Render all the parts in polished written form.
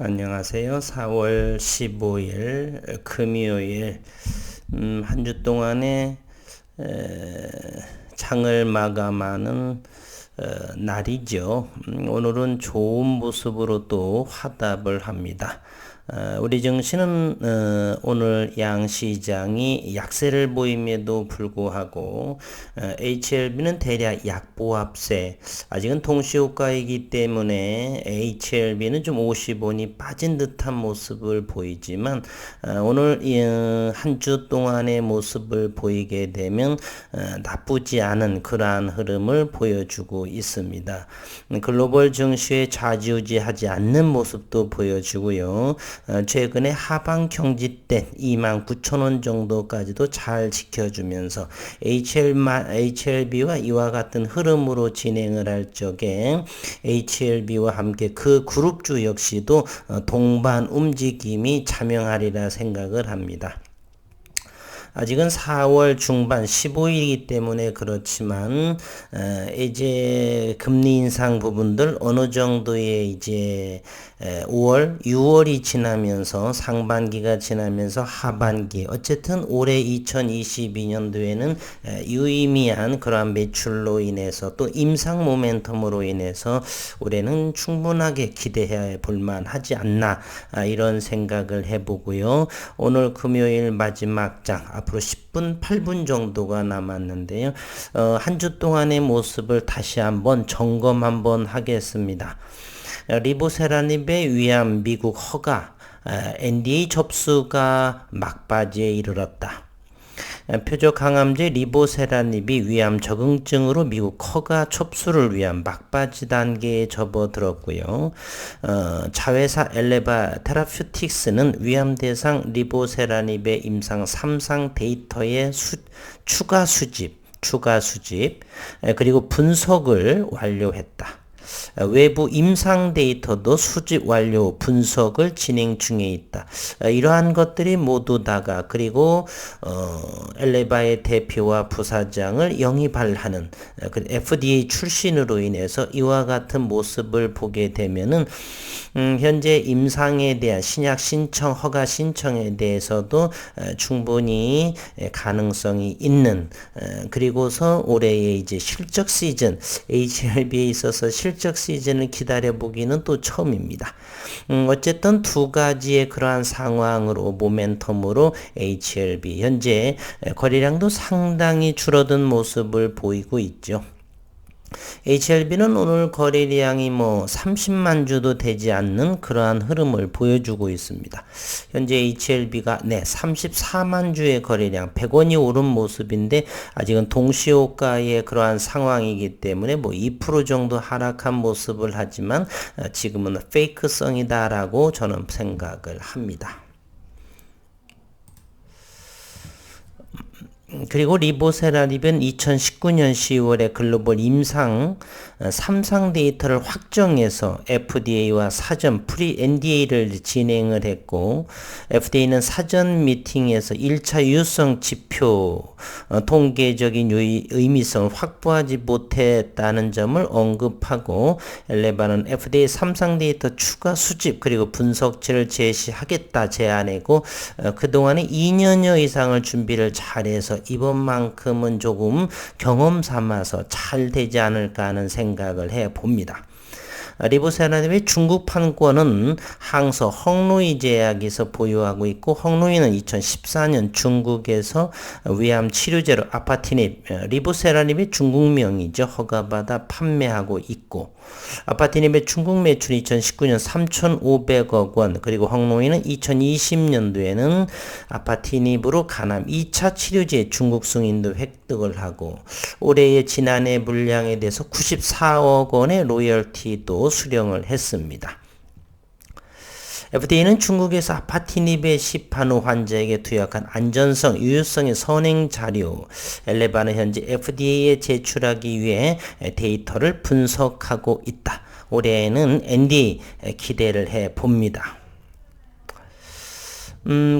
안녕하세요. 4월 15일 금요일 한 주 동안의 장을 마감하는 날이죠. 오늘은 좋은 모습으로 또 화답을 합니다. 우리 증시는 오늘 양시장이 약세를 보임에도 불구하고 HLB는 대략 약보합세, 아직은 동시호가이기 때문에 HLB는 좀 50원이 빠진 듯한 모습을 보이지만 오늘 한 주 동안의 모습을 보이게 되면 나쁘지 않은 그러한 흐름을 보여주고 있습니다. 글로벌 증시에 좌지우지하지 않는 모습도 보여주고요. 최근에 하방 경직된 29,000원 정도까지도 잘 지켜주면서 HLB와 이와 같은 흐름으로 진행을 할 적에 HLB와 함께 그 그룹주 역시도 동반 움직임이 자명하리라 생각을 합니다. 아직은 4월 중반 15일이기 때문에 그렇지만 이제 금리 인상 부분들 어느 정도의 이제 5월, 6월이 지나면서 상반기가 지나면서 하반기, 어쨌든 올해 2022년도에는 유의미한 그러한 매출로 인해서 또 임상 모멘텀으로 인해서 올해는 충분하게 기대해 볼 만하지 않나, 이런 생각을 해보고요. 오늘 금요일 마지막 장 앞으로 10분, 8분 정도가 남았는데요. 한 주 동안의 모습을 다시 한번 점검 한번 하겠습니다. 리보세라닙의 위암 미국 허가, NDA 접수가 막바지에 이르렀다. 표적 항암제 리보세라닙이 위암 적응증으로 미국 허가 접수를 위한 막바지 단계에 접어들었고요. 자회사 엘레바 테라퓨틱스는 위암 대상 리보세라닙의 임상 3상 데이터의 추가 수집 그리고 분석을 완료했다. 외부 임상 데이터도 수집 완료, 분석을 진행 중에 있다. 이러한 것들이 모두 다가, 그리고 엘레바의 대표와 부사장을 영입을 하는 FDA 출신으로 인해서 이와 같은 모습을 보게 되면은 현재 임상에 대한 신약 신청, 허가 신청에 대해서도 충분히 가능성이 있는, 그리고서 올해의 이제 실적 시즌, HLB에 있어서 실적 시즌을 기다려보기는 또 처음입니다. 어쨌든 두 가지의 그러한 상황으로 모멘텀으로 HLB 현재 거래량도 상당히 줄어든 모습을 보이고 있죠. HLB는 오늘 거래량이 30만 주도 되지 않는 그러한 흐름을 보여주고 있습니다. 현재 HLB가 34만 주의 거래량, 100원이 오른 모습인데 아직은 동시호가의 그러한 상황이기 때문에 2% 정도 하락한 모습을 하지만 지금은 페이크성이다라고 저는 생각을 합니다. 그리고 리보세라닙은 2019년 10월에 글로벌 임상 3상 데이터를 확정해서 FDA와 사전 프리-NDA를 진행을 했고, FDA는 사전 미팅에서 1차 유효성 지표 통계적인 의미성을 확보하지 못했다는 점을 언급하고, 엘레바는 FDA 3상 데이터 추가 수집 그리고 분석치를 제시하겠다 제안했고, 그동안에 2년여 이상을 준비를 잘해서 이번만큼은 조금 경험 삼아서 잘 되지 않을까 하는 생각을 해봅니다. 리보세라닙의 중국 판권은 항서 헝루이 제약에서 보유하고 있고, 헝루이는 2014년 중국에서 위암 치료제로 아파티닙, 리보세라닙의 중국명이죠. 허가받아 판매하고 있고, 아파티닙의 중국 매출이 2019년 3,500억 원, 그리고 헝루이는 2020년도에는 아파티닙으로 간암 2차 치료제 중국 승인도 획득을 하고, 올해의 지난해 물량에 대해서 94억 원의 로열티도 수령을 했습니다. FDA는 중국에서 아파티닙의 시판 후 환자에게 투약한 안전성, 유효성의 선행 자료, 엘레바는 현재 FDA에 제출하기 위해 데이터를 분석하고 있다. 올해에는 NDA 기대를 해봅니다.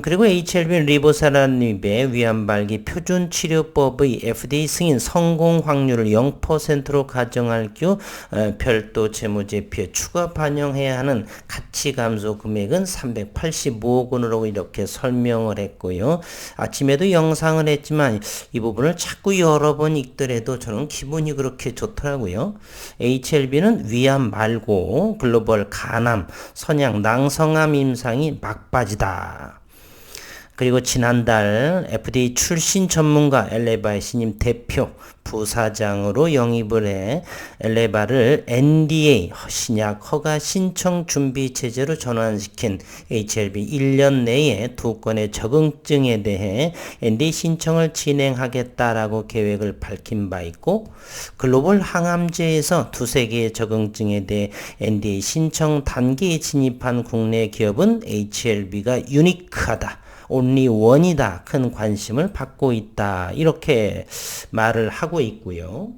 그리고 HLB 리보사라닙의 위암발기 표준치료법의 FDA 승인 성공 확률을 0%로 가정할 경우 별도 재무제표에 추가 반영해야 하는 가치 감소 금액은 385억 원으로 이렇게 설명을 했고요. 아침에도 영상을 했지만 이 부분을 자꾸 여러 번 읽더라도 저는 기분이 그렇게 좋더라고요. HLB는 위암 말고 글로벌 간암, 선양, 낭성암 임상이 막바지다. 그리고 지난달 FDA 출신 전문가 엘레바의 신임 대표 부사장으로 영입을 해 엘레바를 NDA 신약 허가 신청 준비 체제로 전환시킨 HLB 1년 내에 2건의 적응증에 대해 NDA 신청을 진행하겠다라고 계획을 밝힌 바 있고, 글로벌 항암제에서 2-3개의 적응증에 대해 NDA 신청 단계에 진입한 국내 기업은 HLB가 유니크하다, only one이다, 큰 관심을 받고 있다, 이렇게 말을 하고 있고요.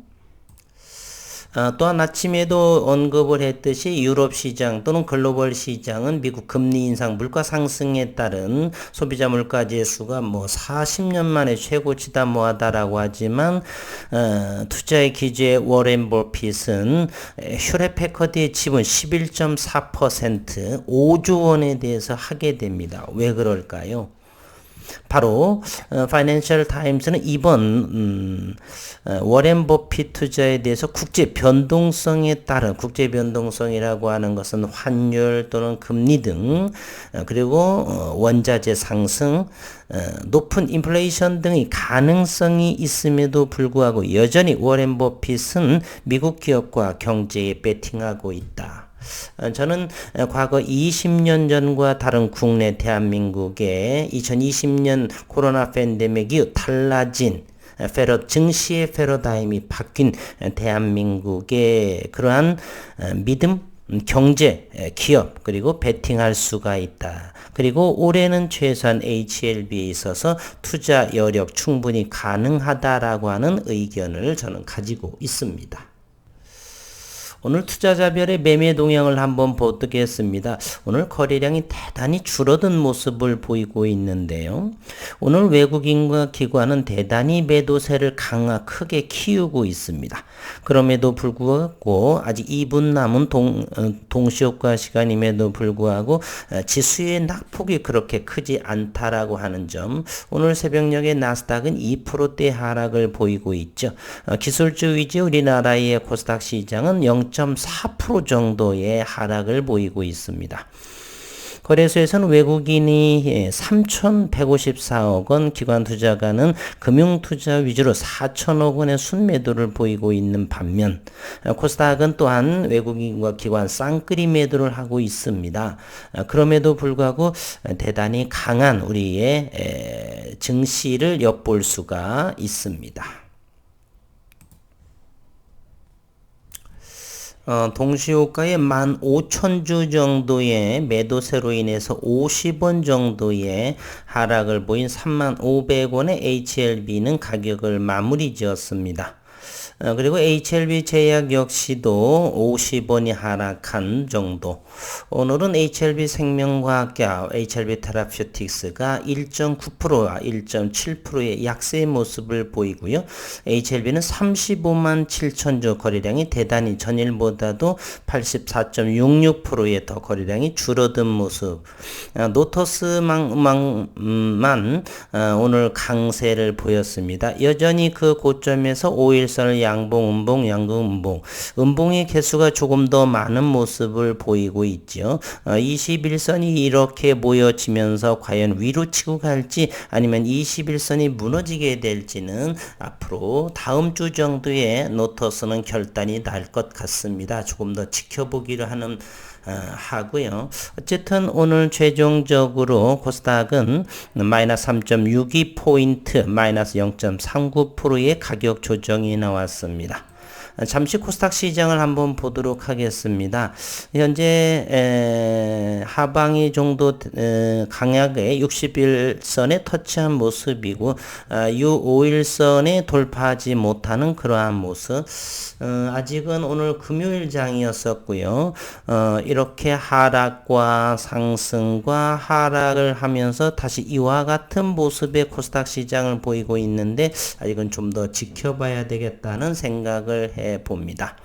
또한 아침에도 언급을 했듯이 유럽 시장 또는 글로벌 시장은 미국 금리 인상, 물가 상승에 따른 소비자 물가 지수가 40년 만에 최고치다 뭐하다라고 하지만 투자의 기주의 워렌 버핏은 휴렛 패커드의 지분 11.4% 5조 원에 대해서 하게 됩니다. 왜 그럴까요? 바로 파이낸셜 타임스는 이번 워렌 버핏 투자에 대해서 국제 변동성에 따른, 국제 변동성이라고 하는 것은 환율 또는 금리 등, 그리고 원자재 상승, 높은 인플레이션 등의 가능성이 있음에도 불구하고 여전히 워렌 버핏은 미국 기업과 경제에 베팅하고 있다. 저는 과거 20년 전과 다른 국내 대한민국의 2020년 코로나 팬데믹 이후 달라진 증시의 패러다임이 바뀐 대한민국의 그러한 믿음, 경제, 기업, 그리고 베팅할 수가 있다. 그리고 올해는 최소한 HLB에 있어서 투자 여력 충분히 가능하다라고 하는 의견을 저는 가지고 있습니다. 오늘 투자자별의 매매 동향을 한번 보겠습니다. 오늘 거래량이 대단히 줄어든 모습을 보이고 있는데요. 오늘 외국인과 기관은 대단히 매도세를 크게 키우고 있습니다. 그럼에도 불구하고 아직 2분 남은 동시효과 시간임에도 불구하고 지수의 낙폭이 그렇게 크지 않다라고 하는 점, 오늘 새벽녘에 나스닥은 2%대 하락을 보이고 있죠. 기술주 위주 우리나라의 코스닥 시장은 0.4% 정도의 하락을 보이고 있습니다. 거래소에서는 외국인이 3,154억 원, 기관 투자가는 금융투자 위주로 4천억 원의 순매도를 보이고 있는 반면 코스닥은 또한 외국인과 기관 쌍끌이 매도를 하고 있습니다. 그럼에도 불구하고 대단히 강한 우리의 증시를 엿볼 수가 있습니다. 동시호가의 15,000주 정도의 매도세로 인해서 50원 정도의 하락을 보인 35,500원의 HLB는 가격을 마무리 지었습니다. 그리고 HLB 제약 역시도 50원이 하락한 정도. 오늘은 HLB 생명과학약, HLB 테라퓨틱스가 1.9%와 1.7%의 약세의 모습을 보이고요. HLB는 35만 7천주 거래량이 대단히 전일보다도 84.66%의 더 거래량이 줄어든 모습. 노터스만 오늘 강세를 보였습니다. 여전히 그 고점에서 5일선을 양봉, 음봉, 음봉의 개수가 조금 더 많은 모습을 보이고 있죠. 21선이 이렇게 모여지면서 과연 위로 치고 갈지 아니면 21선이 무너지게 될지는 앞으로 다음 주 정도에 노터스는 결단이 날 것 같습니다. 조금 더 지켜보기로 하고요. 어쨌든 오늘 최종적으로 코스닥은 마이너스 3.62포인트, 마이너스 0.39%의 가격 조정이 나왔습니다. 잠시 코스닥 시장을 한번 보도록 하겠습니다. 현재 하방이 정도 강하게 60일선에 터치한 모습이고 U5일선에 돌파하지 못하는 그러한 모습. 아직은 오늘 금요일장이었었고요. 이렇게 하락과 상승과 하락을 하면서 다시 이와 같은 모습의 코스닥 시장을 보이고 있는데 아직은 좀 더 지켜봐야 되겠다는 생각을 해봅니다.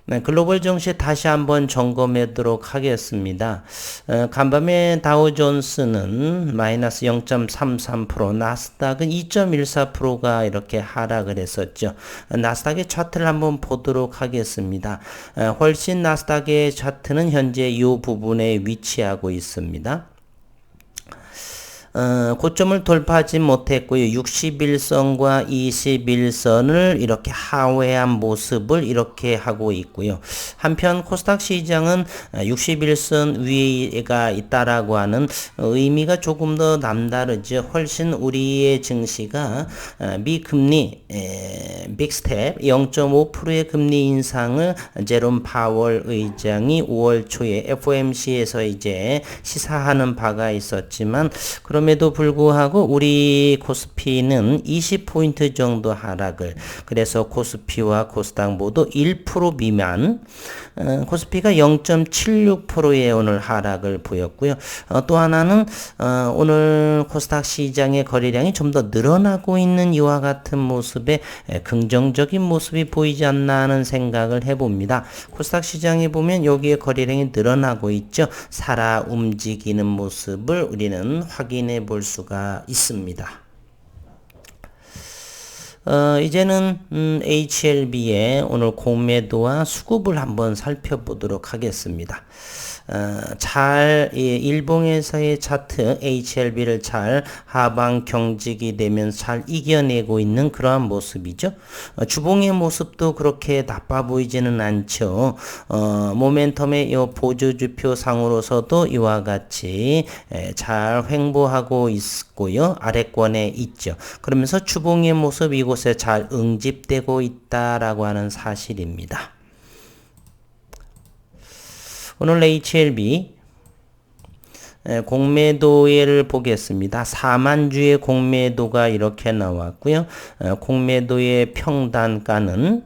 네, 글로벌 증시 다시 한번 점검하도록 하겠습니다. 간밤에 다우존스는 마이너스 0.33%, 나스닥은 2.14%가 이렇게 하락을 했었죠. 나스닥의 차트를 한번 보도록 하겠습니다. 훨씬 나스닥의 차트는 현재 이 부분에 위치하고 있습니다. 고점을 돌파하지 못했고요. 61선과 21선을 이렇게 하회한 모습을 이렇게 하고 있고요. 한편 코스닥 시장은 61선 위에가 있다라고 하는 의미가 조금 더 남다르죠. 훨씬 우리의 증시가 미금리 빅스텝 0.5%의 금리 인상을 제롬 파월 의장이 5월 초에 FOMC에서 이제 시사하는 바가 있었지만 그럼에도 불구하고 우리 코스피는 20포인트 정도 하락을, 그래서 코스피와 코스닥 모두 1% 미만, 코스피가 0.76%의 오늘 하락을 보였고요. 또 하나는 오늘 코스닥 시장의 거래량이 좀 더 늘어나고 있는 이와 같은 모습의 긍정적인 모습이 보이지 않나 하는 생각을 해봅니다. 코스닥 시장에 보면 여기에 거래량이 늘어나고 있죠. 살아 움직이는 모습을 우리는 확인해 볼 수가 있습니다. 이제는 HLB의 오늘 공매도와 수급을 한번 살펴보도록 하겠습니다. 일봉에서의 차트 HLB를 잘 하방 경직이 되면서 잘 이겨내고 있는 그러한 모습이죠. 주봉의 모습도 그렇게 나빠 보이지는 않죠. 모멘텀의 이 보조주표 상으로서도 이와 같이 잘 횡보하고 있고요. 아래권에 있죠. 그러면서 주봉의 모습 이곳에 잘 응집되고 있다라고 하는 사실입니다. 오늘 HLB 공매도를 보겠습니다. 4만 주의 공매도가 이렇게 나왔고요. 공매도의 평단가는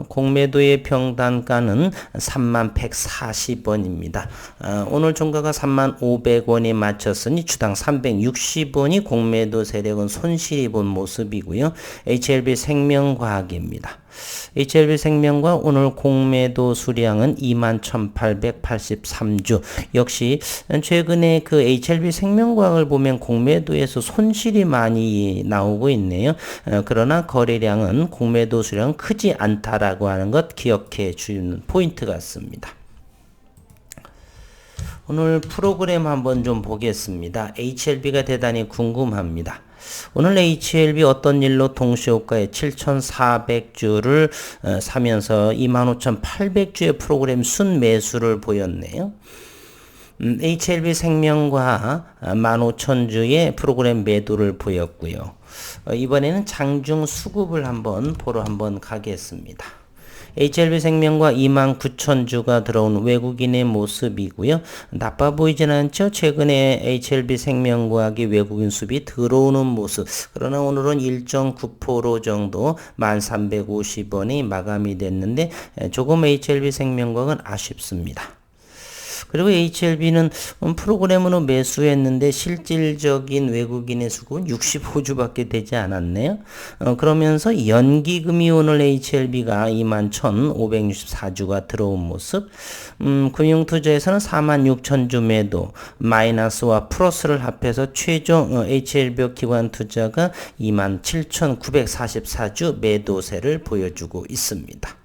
공매도의 평단가는 31,140원입니다. 오늘 종가가 35,500원에 맞췄으니 주당 360원이 공매도 세력은 손실이 본 모습이고요. HLB 생명과학입니다. HLB 생명과 오늘 공매도 수량은 21,883주. 역시 최근에 그 HLB 생명과학을 보면 공매도에서 손실이 많이 나오고 있네요. 그러나 거래량은 공매도 수량은 크지 않다라고 하는 것 기억해 주는 포인트 같습니다. 오늘 프로그램 한번 좀 보겠습니다. HLB가 대단히 궁금합니다. 오늘 HLB 어떤 일로 동시호가에 7,400주를 사면서 25,800주의 프로그램 순매수를 보였네요. HLB 생명과 15,000주의 프로그램 매도를 보였고요. 이번에는 장중 수급을 한번 보러 한번 가겠습니다. HLB 생명과 29,000주가 들어온 외국인의 모습이고요. 나빠 보이진 않죠? 최근에 HLB 생명과학의 외국인 수입이 들어오는 모습. 그러나 오늘은 1.9% 정도 1,350원이 마감이 됐는데 조금 HLB 생명과학은 아쉽습니다. 그리고 HLB는 프로그램으로 매수했는데 실질적인 외국인의 수급은 65주밖에 되지 않았네요. 그러면서 연기금이 오늘 HLB가 21,564주가 들어온 모습. 금융투자에서는 46,000주 매도, 마이너스와 플러스를 합해서 최종 HLB 기관 투자가 27,944주 매도세를 보여주고 있습니다.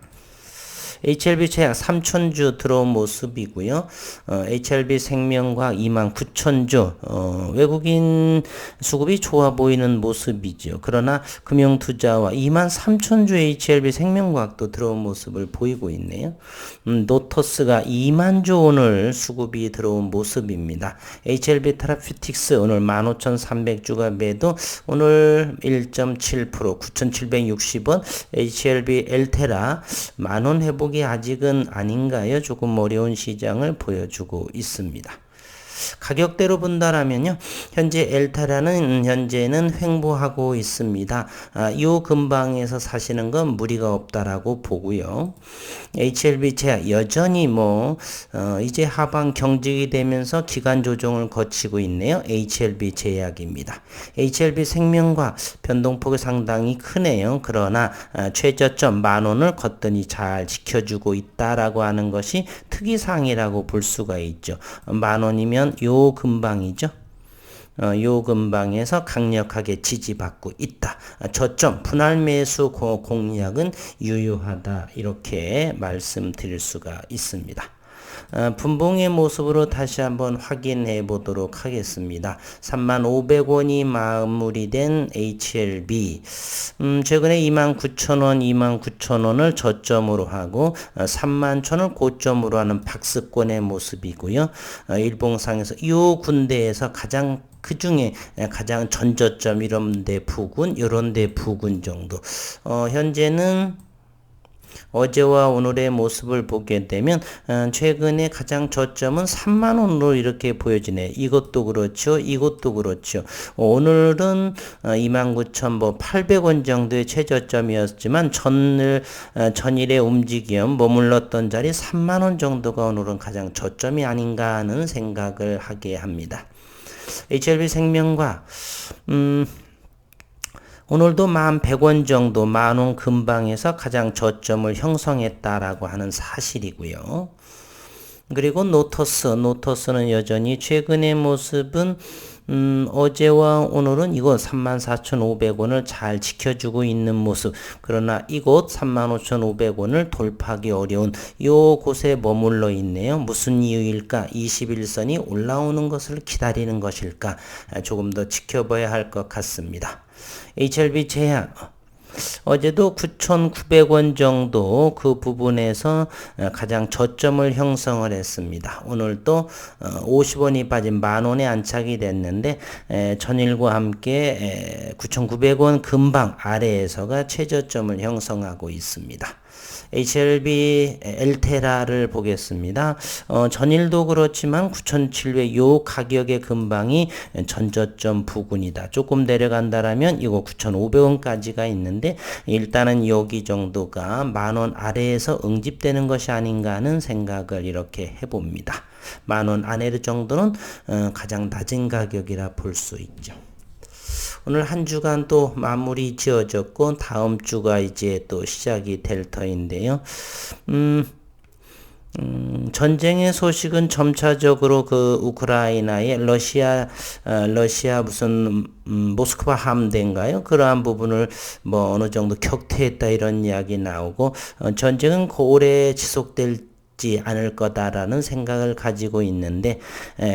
HLB 제약 3,000주 들어온 모습이고요. HLB 생명과학 29,000주, 외국인 수급이 좋아 보이는 모습이죠. 그러나 금융투자와 23,000주 HLB 생명과학도 들어온 모습을 보이고 있네요. 노터스가 2만 주 오늘 수급이 들어온 모습입니다. HLB 테라피틱스 오늘 15,300주가 매도, 오늘 1.7% 9,760원. HLB 엘테라 만원 회복이 아직은 아닌가요? 조금 어려운 시장을 보여주고 있습니다. 가격대로 본다라면요, 현재 엘타라는 현재는 횡보하고 있습니다. 요 근방에서 사시는 건 무리가 없다라고 보고요. HLB 제약 여전히 이제 하방 경직이 되면서 기간 조정을 거치고 있네요. HLB 제약입니다. HLB 생명과 변동폭이 상당히 크네요. 그러나 최저점 10,000원을 거뜬히 잘 지켜주고 있다라고 하는 것이 특이사항이라고 볼 수가 있죠. 10,000원이면 요 근방이죠. 요 근방에서 강력하게 지지받고 있다. 저점 분할 매수 공략은 유효하다. 이렇게 말씀드릴 수가 있습니다. 분봉의 모습으로 다시 한번 확인해 보도록 하겠습니다. 35,500원이 마무리된 HLB, 최근에 29,000원, 29,000원을 저점으로 하고 31,000원을 고점으로 하는 박스권의 모습이고요. 일봉상에서 이 군데에서 그 중에 가장 전저점 이런 데 부근, 요런 데 부근 정도. 현재는 어제와 오늘의 모습을 보게 되면 최근에 가장 저점은 30,000원으로 이렇게 보여지네. 이것도 그렇죠. 이것도 그렇죠. 오늘은 29,800원 정도의 최저점이었지만 전일의 움직임 머물렀던 자리 30,000원 정도가 오늘은 가장 저점이 아닌가 하는 생각을 하게 합니다. HLB 생명과 오늘도 11,100원 정도, 10,000원 근방에서 가장 저점을 형성했다라고 하는 사실이고요. 그리고 노터스는 여전히 최근의 모습은 어제와 오늘은 이곳 34,500원을 잘 지켜주고 있는 모습. 그러나 이곳 35,500원을 돌파하기 어려운 요 곳에 머물러 있네요. 무슨 이유일까? 21선이 올라오는 것을 기다리는 것일까? 조금 더 지켜봐야 할 것 같습니다. HLB 제약 어제도 9,900원 정도 그 부분에서 가장 저점을 형성을 했습니다. 오늘도 50원이 빠진 10,000원에 안착이 됐는데 전일과 함께 9,900원 근방 아래에서가 최저점을 형성하고 있습니다. HLB 엘테라를 보겠습니다. 전일도 그렇지만 9,700 요 가격의 근방이 전저점 부근이다. 조금 내려간다라면 이거 9,500원까지가 있는데 일단은 여기 정도가 10,000원 아래에서 응집되는 것이 아닌가 하는 생각을 이렇게 해봅니다. 10,000원 아래 정도는 가장 낮은 가격이라 볼 수 있죠. 오늘 한 주간 또 마무리 지어졌고 다음 주가 이제 또 시작이 될 터인데요. 전쟁의 소식은 점차적으로 그 우크라이나의 러시아 무슨 모스크바 함대인가요? 그러한 부분을 어느 정도 격퇴했다 이런 이야기 나오고 전쟁은 오래 지속될 않을 거다라는 생각을 가지고 있는데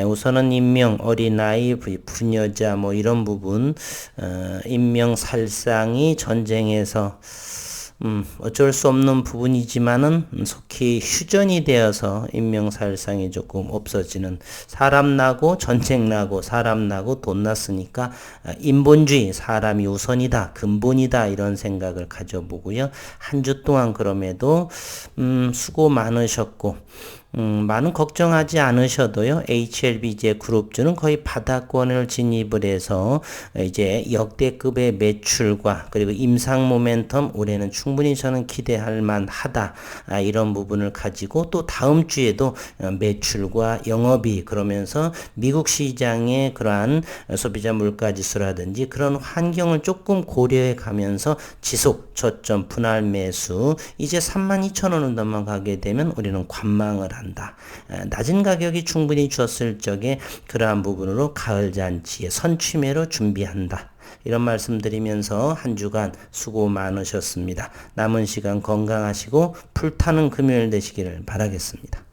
우선은 인명, 어린아이, 부녀자 이런 부분 인명 살상이 전쟁에서 어쩔 수 없는 부분이지만은 속히 휴전이 되어서 인명살상이 조금 없어지는, 사람 나고 전쟁 나고 사람 나고 돈 났으니까 인본주의, 사람이 우선이다, 근본이다 이런 생각을 가져보고요. 한 주 동안 그럼에도 수고 많으셨고 많은 걱정하지 않으셔도요. HLB 이제 그룹주는 거의 바닥권을 진입을 해서 이제 역대급의 매출과 그리고 임상 모멘텀 올해는 충분히 저는 기대할 만하다. 이런 부분을 가지고 또 다음 주에도 매출과 영업이 그러면서 미국 시장의 그러한 소비자 물가지수라든지 그런 환경을 조금 고려해 가면서 지속 저점 분할 매수 이제 32,000원을 넘어가게 되면 우리는 관망을 한다. 낮은 가격이 충분히 줬을 적에 그러한 부분으로 가을 잔치에 선취매로 준비한다. 이런 말씀드리면서 한 주간 수고 많으셨습니다. 남은 시간 건강하시고 불타는 금요일 되시기를 바라겠습니다.